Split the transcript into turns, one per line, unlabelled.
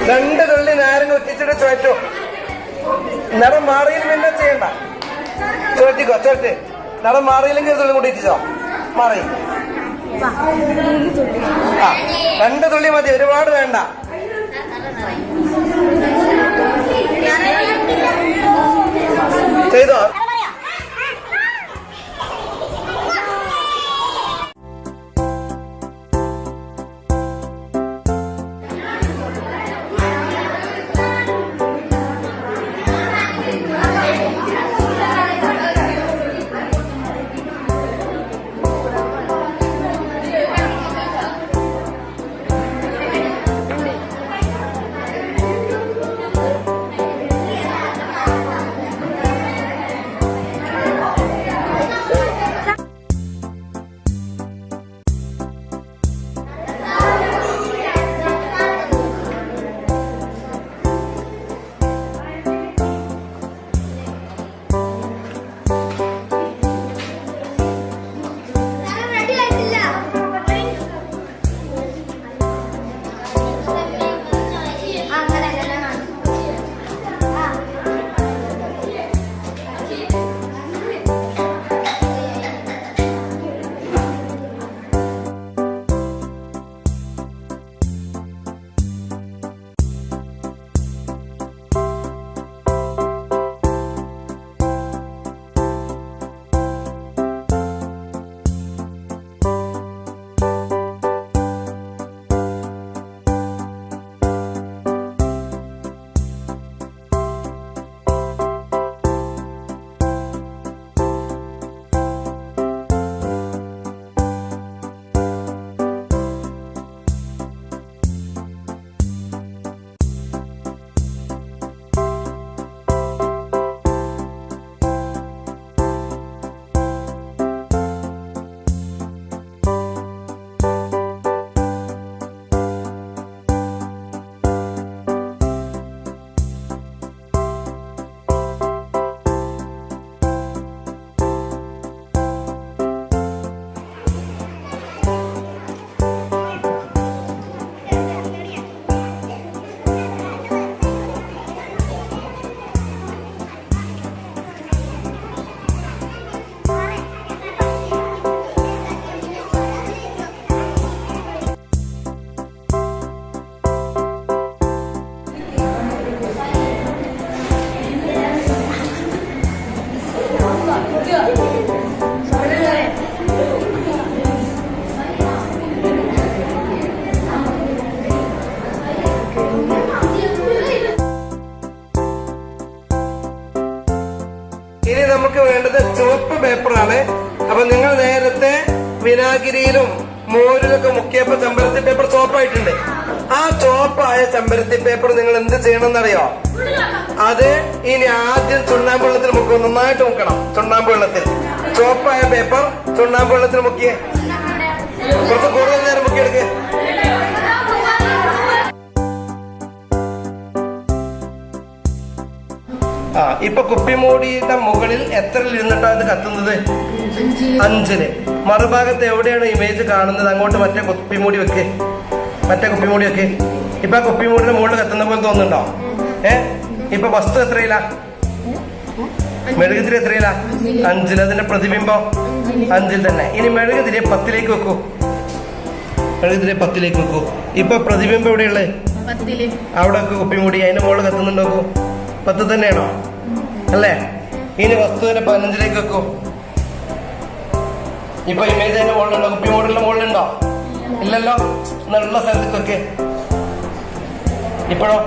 2 തുള്ളി നാരങ്ങ ഉറ്റിച്ചിട്ട് ചോറ്റു. നിറം മാറിയിൽ പിന്നെ ചെയ്യണ്ട. ചോറ്റിക്കോ ചോറ്റ്. നിറം മാറിയില്ലെങ്കിൽ 1 തുള്ളി കൂടി ഇറ്റിച്ചോ. മാറി 2 തുള്ളി മതി, ഒരുപാട് വേണ്ട. ചെയ്തോ? ഇനി നമുക്ക് വേണ്ടത് ചുവപ്പ് പേപ്പറാണ്. അപ്പൊ നിങ്ങൾ നേരത്തെ വിനാഗിരിയിലും മോരിലൊക്കെ മുക്കിയപ്പോ ചെമ്പരത്തി പേപ്പർ ചോപ്പായിട്ടുണ്ട്. ആ ചോപ്പായ ചെമ്പരത്തി പേപ്പർ നിങ്ങൾ എന്ത് ചെയ്യണമെന്നറിയോ? അത് ഇനി ആദ്യം ചുണ്ണാമ്പ് വെള്ളത്തിൽ മുക്കുക. നന്നായിട്ട് മുക്കണം. ചുണ്ണാമ്പ് വെള്ളത്തിൽ ചോപ്പായ പേപ്പർ ചുണ്ണാമ്പ് വെള്ളത്തിൽ മുക്കിയേ. കുറച്ച് കൂടുതൽ നേരം മുക്കിയെടുക്കുക. ഇപ്പൊ കുപ്പിമൂടിയുടെ മുകളിൽ എത്രയിൽ ഇരുന്നിട്ടാ ഇത് കത്തുന്നത്? 5-ല്. മറുഭാഗത്ത് എവിടെയാണ് ഇമേജ് കാണുന്നത് അങ്ങോട്ട് മറ്റേ കുപ്പിമൂടി വെക്ക്. ഇപ്പൊ ആ കുപ്പിമൂടിയുടെ മുകളിൽ കത്തുന്ന പോലെ തോന്നുന്നുണ്ടോ? ഇപ്പൊ വസ്തു എത്രയില്ല? മെഴുകുതിരി എത്രയില്ല? 5-ല്. അതിന്റെ പ്രതിബിംബം 5-ൽ തന്നെ. ഇനി മെഴുകുതിരി 10-ലേക്ക് വെക്കൂ. ഇപ്പൊ പ്രതിബിംബം എവിടെയുള്ളത്? അവിടെ വെക്കൂ കുപ്പിമൂടി. അതിന്റെ മുകളിൽ കത്തുന്നുണ്ടോ? 10 തന്നെയാണോ? അല്ലേ? ഇനി വസ്തുവിനെ 15-ലേക്ക് വെക്കൂ. ഇപ്പൊ ഇമേജ് അതിന്റെ മുകളിലുണ്ടോ? കുപ്പിമൂടിന്റെ മുകളിലുണ്ടോ? ഇല്ലല്ലോ. എന്നുള്ള സ്ഥലത്തേക്ക് വെക്കേ. ഇപ്പോഴോ?